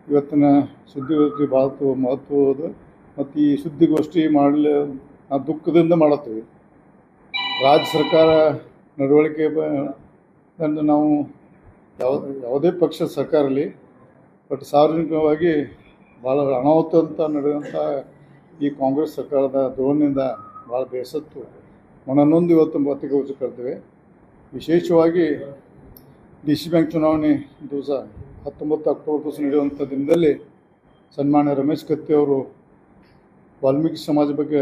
ಇವತ್ತಿನ ಸುದ್ದಿಗೋಷ್ಠಿ ಭಾಳ ಮಹತ್ವವಾದ ಮತ್ತು ಈ ಸುದ್ದಿಗೋಷ್ಠಿ ಮಾಡಲು ನಾವು ದುಃಖದಿಂದ ಮಾಡುತ್ತೀವಿ. ರಾಜ್ಯ ಸರ್ಕಾರ ನಡವಳಿಕೆ ನಾವು ಯಾವುದೇ ಪಕ್ಷ ಸರ್ಕಾರ ಇರಲಿ, ಬಟ್ ಸಾರ್ವಜನಿಕವಾಗಿ ಭಾಳ ಅನಾಹುತ ಅಂತ ನಡೆದಂಥ ಈ ಕಾಂಗ್ರೆಸ್ ಸರ್ಕಾರದ ಧೋರಣೆಯಿಂದ ಭಾಳ ಬೇಸತ್ತು ಮನನೊಂದು ಇವತ್ತು ಪತ್ರಿಕಾಗೋಷ್ಠಿ ಕರೆದಿವೆ. ವಿಶೇಷವಾಗಿ DC ಬ್ಯಾಂಕ್ ಚುನಾವಣೆ ದಿವಸ 19 ಅಕ್ಟೋಬರ್ ದಿವಸ ನಡೆಯುವಂಥ ದಿನದಲ್ಲಿ ಸನ್ಮಾನ್ಯ ರಮೇಶ್ ಕತ್ತಿ ಅವರು ವಾಲ್ಮೀಕಿ ಸಮಾಜ ಬಗ್ಗೆ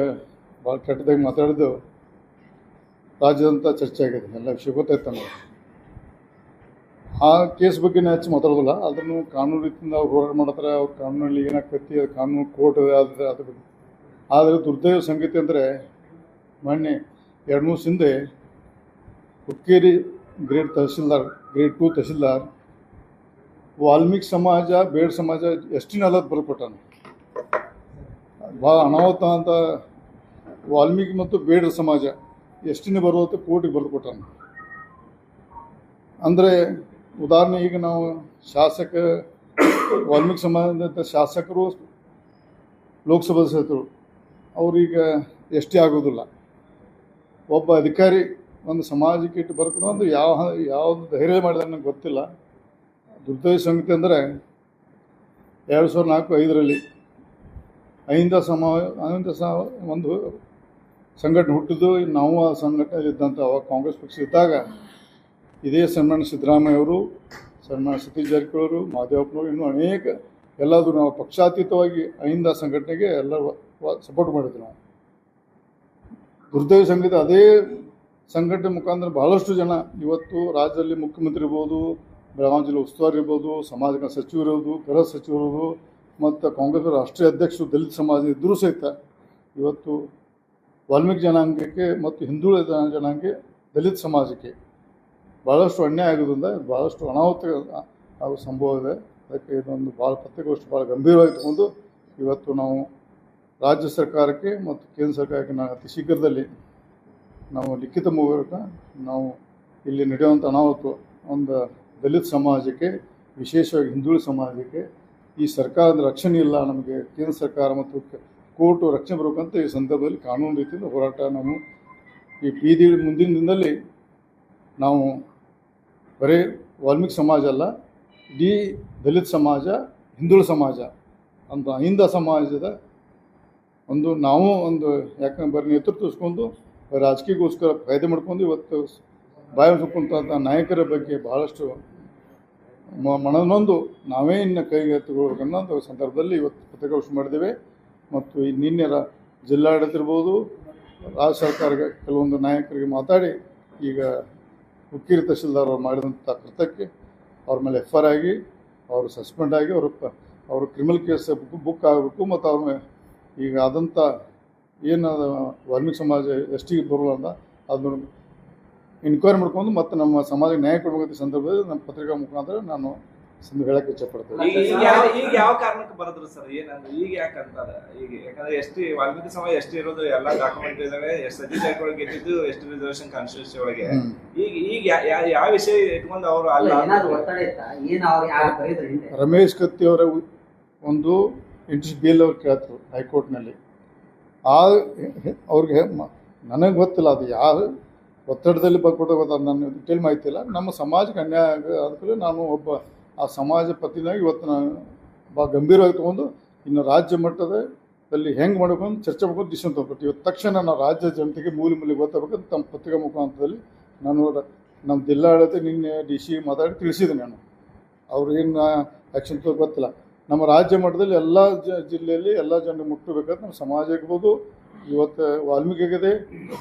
ಭಾಳ ಕೆಟ್ಟದಾಗಿ ಮಾತಾಡಿದ್ದು ರಾಜ್ಯದಂತ ಚರ್ಚೆ ಆಗಿದೆ. ಎಲ್ಲ ವಿಷಯ ಗೊತ್ತಾಯ್ತು ನಮಗೆ. ಆ ಕೇಸ್ ಬಗ್ಗೆ ಹೆಚ್ಚು ಮಾತಾಡೋದಿಲ್ಲ. ಅದನ್ನು ಕಾನೂನು ರೀತಿಯಿಂದ ಅವ್ರು ಹೋರಾಟ ಮಾಡ್ತಾರೆ. ಅವ್ರ ಕಾನೂನಲ್ಲಿ ಏನಾಗ್ತೈತಿ, ಅದು ಕಾನೂನು ಕೋರ್ಟ್ ಅದ್ರ ಬಗ್ಗೆ. ಆದರೆ ದುರ್ದೈವ ಸಂಗತಿ ಅಂದರೆ ಮೊನ್ನೆ 2-3 ದಿವಸ ಹಿಂದೆ ಹುಕ್ಕೇರಿ ಗ್ರೇಡ್ 2 ತಹಶೀಲ್ದಾರ್ ವಾಲ್ಮೀಕಿ ಸಮಾಜ ಬೇಡ ಸಮಾಜ ಎಷ್ಟಿನೆಲ್ಲ ಬರ್ಕೊಟ್ಟಾನ. ಭಾಳ ಅನಾಹುತ ಅಂತ ವಾಲ್ಮೀಕಿ ಮತ್ತು ಬೇಡ ಸಮಾಜ ಎಷ್ಟಿನ ಬರುವಂತೆ ಕೋರ್ಟಿಗೆ ಬರೆದು ಕೊಟ್ಟಾನ. ಅಂದರೆ ಉದಾಹರಣೆ, ಈಗ ನಾವು ವಾಲ್ಮೀಕಿ ಸಮಾಜದ ಶಾಸಕರು ಲೋಕಸಭಾ ಸದಸ್ಯರು ಅವ್ರೀಗ ಆಗೋದಿಲ್ಲ. ಒಬ್ಬ ಅಧಿಕಾರಿ ಒಂದು ಸಮಾಜಕ್ಕೆ ಇಟ್ಟು ಬರ್ಕೊಂಡು ಒಂದು ಯಾವುದು ಧೈರ್ಯ ಮಾಡಿದ ನನಗೆ ಗೊತ್ತಿಲ್ಲ. ದುರ್ದೈವ ಸಂಗತಿ ಅಂದರೆ 2004-05ರಲ್ಲಿ ಅಹಿಂದ ಒಂದು ಸಂಘಟನೆ ಹುಟ್ಟಿದ್ದು. ನಾವು ಆ ಸಂಘಟನೆ ಇದ್ದಂಥ ಅವಾಗ ಕಾಂಗ್ರೆಸ್ ಪಕ್ಷ ಇದ್ದಾಗ ಇದೇ ಸನ್ಮಾನ್ಯ ಸಿದ್ದರಾಮಯ್ಯ ಅವರು, ಸನ್ಮಾನ್ಯ ಸತೀಶ್ ಜಾರಕಿಹೊಳಿ ಅವರು, ಮಹದೇವಪ್ಪನವರು, ಇನ್ನೂ ಅನೇಕ ಎಲ್ಲಾದರೂ ನಾವು ಪಕ್ಷಾತೀತವಾಗಿ ಅಹಿಂದ ಸಂಘಟನೆಗೆ ಎಲ್ಲ ಸಪೋರ್ಟ್ ಮಾಡಿದ್ವಿ ನಾವು. ದುರ್ದೈವ ಸಂಗತಿ ಅದೇ ಸಂಘಟನೆ ಮುಖಾಂತರ ಬಹಳಷ್ಟು ಜನ ಇವತ್ತು ರಾಜ್ಯದಲ್ಲಿ ಮುಖ್ಯಮಂತ್ರಿ ಇರ್ಬೋದು, ಬೆಳಗಾವಿ ಜಿಲ್ಲೆ ಉಸ್ತುವಾರಿ ಇರ್ಬೋದು, ಸಮಾಜ ಸಚಿವರು ಇರ್ಬೋದು, ಗೃಹ ಸಚಿವರು ಇರ್ಬೋದು, ಮತ್ತು ಕಾಂಗ್ರೆಸ್ ರಾಷ್ಟ್ರೀಯ ಅಧ್ಯಕ್ಷರು ದಲಿತ ಸಮಾಜ ಇದ್ದರೂ ಸಹಿತ ಇವತ್ತು ವಾಲ್ಮೀಕಿ ಜನಾಂಗಕ್ಕೆ ಮತ್ತು ಹಿಂದುಳಿದ ಜನಾಂಗಕ್ಕೆ ದಲಿತ ಸಮಾಜಕ್ಕೆ ಭಾಳಷ್ಟು ಅನ್ಯಾಯ ಆಗೋದ್ರಿಂದ ಭಾಳಷ್ಟು ಅನಾಹುತ ಆಗೋ ಸಂಭವ ಇದೆ. ಅದಕ್ಕೆ ಇದೊಂದು ಭಾಳ ಪತ್ರಿಕಾಗೋಷ್ಠಿ ಭಾಳ ಗಂಭೀರವಾಗಿ ತಗೊಂಡು ಇವತ್ತು ನಾವು ರಾಜ್ಯ ಸರ್ಕಾರಕ್ಕೆ ಮತ್ತು ಕೇಂದ್ರ ಸರ್ಕಾರಕ್ಕೆ ನಾವು ಅತಿ ಶೀಘ್ರದಲ್ಲಿ ನಾವು ಲಿಖಿತ ಮೂಲಕ ನಾವು ಇಲ್ಲಿ ನಡೆಯುವಂಥ ಅನಾಹುತ ಒಂದು ದಲಿತ ಸಮಾಜಕ್ಕೆ, ವಿಶೇಷವಾಗಿ ಹಿಂದುಳಿದ ಸಮಾಜಕ್ಕೆ ಈ ಸರ್ಕಾರದ ರಕ್ಷಣೆ ಇಲ್ಲ, ನಮಗೆ ಕೇಂದ್ರ ಸರ್ಕಾರ ಮತ್ತು ಕೋರ್ಟು ರಕ್ಷಣೆ ಬರಬೇಕಂತ ಈ ಸಂದರ್ಭದಲ್ಲಿ ಕಾನೂನು ರೀತಿಯಿಂದ ಹೋರಾಟ ನಾವು ಈ ಮುಂದಿನ ದಿನದಲ್ಲಿ ನಾವು ಬರೀ ವಾಲ್ಮೀಕಿ ಸಮಾಜ ಅಲ್ಲ, ಇಡೀ ದಲಿತ ಸಮಾಜ, ಹಿಂದುಳಿದ ಸಮಾಜ ಅಂತ ಅಹಿಂದ ಸಮಾಜದ ನಾವು ಯಾಕಂದ್ರೆ ಬರೀ ನೇತೃತ್ವ ಇಸ್ಕೊಂಡು ರಾಜಕೀಯಕ್ಕೋಸ್ಕರ ಫಾಯ್ದೆ ಮಾಡ್ಕೊಂಡು ಇವತ್ತು ಬಾಯಿ ಸುಕ್ಕುವಂಥ ನಾಯಕರ ಬಗ್ಗೆ ಭಾಳಷ್ಟು ಮನನೊಂದು ನಾವೇ ಇನ್ನು ಕೈಗೆ ಎತ್ತಿಕೊಳ್ಳಬೇಕನ್ನೋ ಸಂದರ್ಭದಲ್ಲಿ ಇವತ್ತು ಪತ್ರಿಕಾಗೋಷ್ಠಿ ಮಾಡಿದ್ದೇವೆ. ಮತ್ತು ನಿನ್ನೆ ಜಿಲ್ಲಾಡಳಿತ ಇರ್ಬೋದು, ರಾಜ್ಯ ಸರ್ಕಾರಕ್ಕೆ ಕೆಲವೊಂದು ನಾಯಕರಿಗೆ ಮಾತಾಡಿ ಈಗ ಹುಕ್ಕೇರಿ ತಹಶೀಲ್ದಾರ್ ಅವರು ಮಾಡಿದಂಥ ಕೃತ್ಯಕ್ಕೆ ಅವ್ರ ಮೇಲೆ FIR ಆಗಿ ಅವರು ಸಸ್ಪೆಂಡ್ ಆಗಿ ಅವರು ಕ್ರಿಮಿನಲ್ ಕೇಸ್ ಬುಕ್ ಆಗಬೇಕು. ಮತ್ತು ಅವ್ರ ಈಗ ಆದಂಥ ಏನು ವಾಲ್ಮೀಕಿ ಸಮಾಜ ಎಷ್ಟಿಗೆ ಬರೋಲ್ಲ ಅಂತ ಅದನ್ನು ಎನ್ಕ್ವೈರಿ ಮಾಡ್ಕೊಂಡು ಮತ್ತು ನಮ್ಮ ಸಮಾಜಕ್ಕೆ ನ್ಯಾಯ ಕೊಡಬೇಕಂತ ಸಂದರ್ಭದಲ್ಲಿ ನಮ್ಮ ಪತ್ರಿಕಾ ಮುಖಾಂತರ ನಾನು ಹೇಳಕ್ಕೆ ಇಚ್ಛೆಪಡ್ತೇನೆ. ಈಗ ಯಾವ ಕಾರಣಕ್ಕೆ ಬರೋದ್ರು ಸರ್? ಏನಂದ್ರೆ ಈಗ ಯಾಕಂತಾರೆ ಈಗ ಯಾಕಂದ್ರೆ ವಾಲ್ಮೀಕಿ ಸಮಾಜ ಇರೋದು ಎಲ್ಲ ಡಾಕ್ಯುಮೆಂಟ್ ಇದಾವೆ. ಸತೀಶ್ ಜಾರಕಿಹೊಳಿ ಗೆದ್ದಿದ್ದು ರಿಸರ್ವೇಶನ್ ಕಾನ್ಸ್ಟಿಟ್ಯೂನ್ಸಿ ಒಳಗೆ. ಈಗ ಯಾವ ವಿಷಯ ಇಟ್ಕೊಂಡು ಅವರು ರಮೇಶ್ ಕತ್ತಿ ಅವರ ಒಂದು ಇಂಟ್ರೆಸ್ಟ್ ಬಿಲ್ ಅವ್ರು ಕೇಳ್ತರು ಹೈಕೋರ್ಟ್ನಲ್ಲಿ. ಅವ್ರಿಗೆ ನನಗೆ ಗೊತ್ತಿಲ್ಲ ಅದು ಯಾರು ಒತ್ತಡದಲ್ಲಿ ಬರ್ಕೊಟ್ಟು ನನ್ನ ಡೀಟೇಲ್ ಮಾಹಿತಿ ಇಲ್ಲ. ನಮ್ಮ ಸಮಾಜಕ್ಕೆ ಅನ್ಯಾಯ ಅದಕ್ಕೆ ನಾನು ಒಬ್ಬ ಆ ಸಮಾಜ ಪ್ರತಿನಿಧಿಯಾಗಿ ಇವತ್ತು ನಾನು ಭಾಳ ಗಂಭೀರವಾಗಿ ತೊಗೊಂಡು ಇನ್ನು ರಾಜ್ಯ ಮಟ್ಟದಲ್ಲಿ ಹೆಂಗೆ ಮಾಡಬೇಕು ಅಂತ ಚರ್ಚೆ ಮಾಡ್ಕೊಂಡು ಡಿಸಿಷನ್ ತೊಗೊಟ್ಟು ಇವತ್ತು ತಕ್ಷಣ ನಾವು ರಾಜ್ಯ ಜನತೆಗೆ ಮೂಲೆ ಗೊತ್ತಾಗಬೇಕಂತ ತಮ್ಮ ಪತ್ರಿಕಾ ಮುಖಾಂತರದಲ್ಲಿ ನಾನು ನಮ್ಮ ಜಿಲ್ಲಾಡಳಿತ ನಿನ್ನೆ DC ಮಾತಾಡಿ ತಿಳಿಸಿದೆ. ನಾನು ಅವ್ರು ಏನು ಆ್ಯಕ್ಷನ್ ಗೊತ್ತಿಲ್ಲ. ನಮ್ಮ ರಾಜ್ಯ ಮಟ್ಟದಲ್ಲಿ ಎಲ್ಲ ಜಿಲ್ಲೆಯಲ್ಲಿ ಎಲ್ಲ ಜನರಿಗೆ ಮುಟ್ಟಬೇಕಂತ ನಮ್ಮ ಸಮಾಜ ಇರ್ಬೋದು. ಇವತ್ತು ವಾಲ್ಮೀಕಿ ಆಗಿದೆ,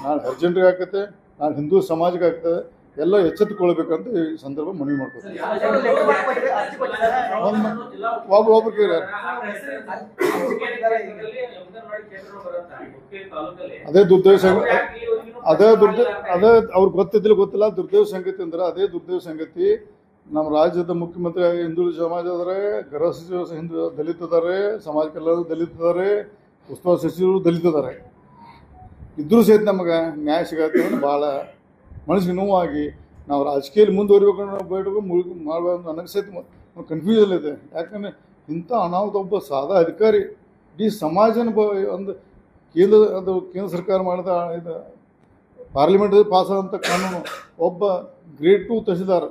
ನಾನು ಹರಿಜನರಿಗೆ ಆಗ್ತದೆ, ನಾನು ಹಿಂದೂ ಸಮಾಜಕ್ಕೆ ಆಗ್ತದೆ, ಎಲ್ಲ ಎಚ್ಚೆತ್ತುಕೊಳ್ಬೇಕಂತ ಈ ಸಂದರ್ಭ ಮನವಿ ಮಾಡ್ಕೊತೀನಿ. ಒಬ್ಬರಿಗೆ ಅದೇ ಅವ್ರಿಗೆ ಗೊತ್ತಿಲ್ಲ. ದುರ್ದೈವ ಸಂಗತಿ ಅಂದ್ರೆ ಅದೇ ದುರ್ದೈವ ಸಂಗತಿ. ನಮ್ಮ ರಾಜ್ಯದ ಮುಖ್ಯಮಂತ್ರಿ ಹಿಂದುಳಿದ ಸಮಾಜ ಇದ್ದಾರೆ, ಗೃಹ ಸಚಿವರು ದಲಿತ ಇದ್ದಾರೆ, ಸಮಾಜಕ್ಕೆಲ್ಲರೂ ದಲಿತ ಇದ್ದಾರೆ, ಉಸ್ತುವಾರಿ ಸಚಿವರು ದಲಿತ ಇದ್ದಾರೆ. ಇದ್ರೂ ಸಹಿತ ನಮಗೆ ನ್ಯಾಯ ಸಿಗತ್ತೆ ಅಂದ್ರೆ ಭಾಳ ಮನಸ್ಸಿಗೆ ನೋವಾಗಿ ನಾವು ರಾಜಕೀಯದಲ್ಲಿ ಮುಂದುವರಿಬೇಕು ಮಾಡಬೇಕು ನನಗೆ ಸಹಿತ ಕನ್ಫ್ಯೂಷನ್ ಇದೆ. ಯಾಕಂದರೆ ಇಂಥ ಅನಾಹುತ ಒಬ್ಬ ಸಾದಾ ಅಧಿಕಾರಿ ಇಡೀ ಸಮಾಜನ ಒಂದು ಕೇಂದ್ರ ಸರ್ಕಾರ ಮಾಡಿದ ಇದು ಪಾರ್ಲಿಮೆಂಟಲ್ಲಿ ಪಾಸ್ ಆದಂಥ ಕಾನೂನು, ಒಬ್ಬ ಗ್ರೇಡ್ 2 ತಹಸೀಲ್ದಾರ್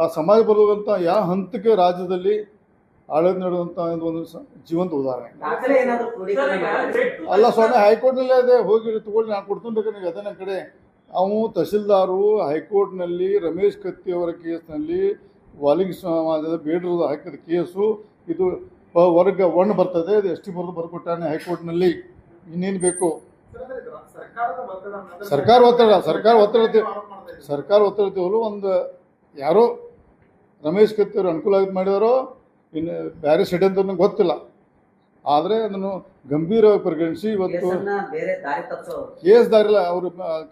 ಆ ಸಮಾಜ ಬರುವಂಥ ಯಾವ ಹಂತಕ್ಕೆ ರಾಜ್ಯದಲ್ಲಿ ಆಡಳಿತ ನಡೆಯುವಂಥ ಒಂದು ಜೀವಂತ ಉದಾಹರಣೆ. ಅಲ್ಲ ಸ್ವಾಮಿ, ಹೈಕೋರ್ಟ್ನಲ್ಲೇ ಅದೇ ಹೋಗಿ ತಗೊಳ್ಳಿ, ನಾನು ಕೊಡ್ತೀನಿ ಬೇಕಾದ್ರೆ ನೀವು ಅದೇ ನನ್ನ ಕಡೆ. ಅವು ತಹಸೀಲ್ದಾರು ಹೈಕೋರ್ಟ್ನಲ್ಲಿ ರಮೇಶ್ ಕತ್ತಿ ಅವರ ಕೇಸ್ನಲ್ಲಿ ವಾಲ್ಮೀಕಿ ಸಮಾಜದ ಬೇಡರು ಹಾಕಿದ ಕೇಸು, ಇದು ವರ್ಗ 1 ಬರ್ತದೆ, ಇದು ಎಸ್ ಟಿ ಬರ್ಕೊಟ್ಟಾನೆ ಹೈಕೋರ್ಟ್ನಲ್ಲಿ. ಇನ್ನೇನು ಬೇಕು? ಸರ್ಕಾರ ಒತ್ತಡ ಒಂದು ಯಾರೋ ರಮೇಶ್ ಕತ್ತಿ ಅವರು ಅನುಕೂಲ ಆಗಿ ಮಾಡಿದಾರೋ ಇನ್ನು ಬೇರೆ ಸೆಟ್ ಅಂತ ನನಗೆ ಗೊತ್ತಿಲ್ಲ. ಆದರೆ ಅದನ್ನು ಗಂಭೀರವಾಗಿ ಪರಿಗಣಿಸಿ ಇವತ್ತು ಕೇಸ್ ದಾರಿಲ್ಲ. ಅವರು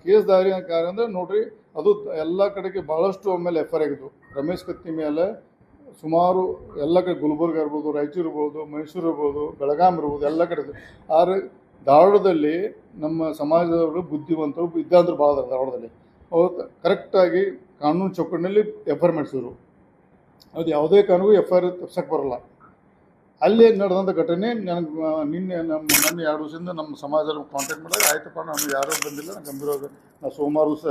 ಕೇಸ್ ದಾರಿ ಕಾರಣ ಅಂದರೆ ನೋಡ್ರಿ, ಅದು ಎಲ್ಲ ಕಡೆಗೆ ಭಾಳಷ್ಟು ಆಮೇಲೆ ಎಫ್.ಐ.ಆರ್ ಆಗಿದ್ದು ರಮೇಶ್ ಕತ್ತಿ ಮೇಲೆ ಸುಮಾರು ಎಲ್ಲ ಕಡೆ, ಗುಲ್ಬರ್ಗ ಇರ್ಬೋದು, ರಾಯಚೂರು ಇರ್ಬೋದು, ಮೈಸೂರು ಇರ್ಬೋದು, ಬೆಳಗಾಂ ಇರ್ಬೋದು, ಎಲ್ಲ ಕಡೆ. ಆದರೆ ಧಾರವಾಡದಲ್ಲಿ ನಮ್ಮ ಸಮಾಜದವರು ಬುದ್ಧಿವಂತರು ವಿದ್ಯಾವಂತರು ಭಾಳ ಅದಾರೆ ಧಾರವಾಡದಲ್ಲಿ. ಅವ್ರು ಕರೆಕ್ಟಾಗಿ ಕಾನೂನು ಚೌಕಟ್ಟಿನಲ್ಲಿ ಎಫ್.ಐ.ಆರ್ ಮಾಡಿಸಿದ್ರು. ಅದು ಯಾವುದೇ ಕಾರಣಕ್ಕೂ ಎಫ್.ಐ.ಆರ್ ತಪ್ಸಕ್ಕೆ ಬರೋಲ್ಲ. ಅಲ್ಲಿ ನಡೆದಂಥ ಘಟನೆ ನನಗೆ ನಿನ್ನೆ ನನ್ನ 2 ವರ್ಷದಿಂದ ನಮ್ಮ ಸಮಾಜದಲ್ಲಿ ಕಾಂಟ್ಯಾಕ್ಟ್ ಮಾಡಿದಾಗ, ಆಯ್ತಪ್ಪ ನಾನು ಯಾರೂ ಬಂದಿಲ್ಲ, ನಾನು ಗಂಭೀರವಾಗಿ ನಾನು ಸೋಮವಾರ ದಿವಸ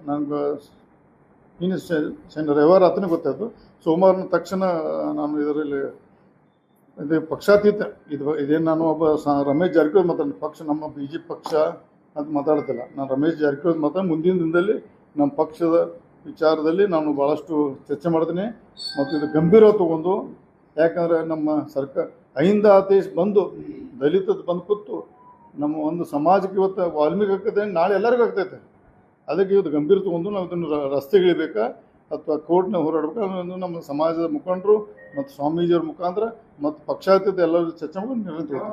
ನನಗೆ ಇನ್ನು ರವಿವಾರ ಹತ್ತನೇ ಗೊತ್ತಾಯಿತು. ಸೋಮವಾರನ ತಕ್ಷಣ ನಾನು ಇದರಲ್ಲಿ ಇದು ಪಕ್ಷಾತೀತ ಇದೇನು ನಾನು ಒಬ್ಬ ರಮೇಶ್ ಜಾರಕಿಹೊಳಿ ಮಾತಾಡಿ ಪಕ್ಷ ನಮ್ಮ BJP ಪಕ್ಷ ಅಂತ ಮಾತಾಡ್ತಿಲ್ಲ. ನಾನು ರಮೇಶ್ ಜಾರಕಿಹೊಳಿ ಮಾತಾಡಿ ಮುಂದಿನ ದಿನದಲ್ಲಿ ನಮ್ಮ ಪಕ್ಷದ ವಿಚಾರದಲ್ಲಿ ನಾನು ಭಾಳಷ್ಟು ಚರ್ಚೆ ಮಾಡ್ತೀನಿ ಮತ್ತು ಇದು ಗಂಭೀರವಾಗಿ ತಗೊಂಡು, ಯಾಕಂದರೆ ನಮ್ಮ ಸರ್ಕಾರ ಅಹಿಂದ ಆದೇಶ ಬಂದು ದಲಿತದ ಬಂದು ಕೂತು ನಮ್ಮ ಒಂದು ಸಮಾಜಕ್ಕೆ ಇವತ್ತು ವಾಲ್ಮೀಕಿ ಆಗ್ತೈತೆ, ನಾಳೆ ಎಲ್ಲರಿಗೂ ಆಗ್ತೈತೆ. ಅದಕ್ಕೆ ಇವತ್ತು ಗಂಭೀರ ತಗೊಂಡು ನಾವು ಇದನ್ನು ರಸ್ತೆಗಿಳಿಬೇಕಾ ಅಥವಾ ಕೋರ್ಟ್ನ ಹೋರಾಡಬೇಕಾ ಅನ್ನೋದು ನಮ್ಮ ಸಮಾಜದ ಮುಖಂಡರು ಮತ್ತು ಸ್ವಾಮೀಜಿಯವ್ರ ಮುಖಾಂತರ ಮತ್ತು ಪಕ್ಷಾತೀತ ಎಲ್ಲರೂ ಚರ್ಚೆ ಮಾಡಿ ನಿರ್ಣಯ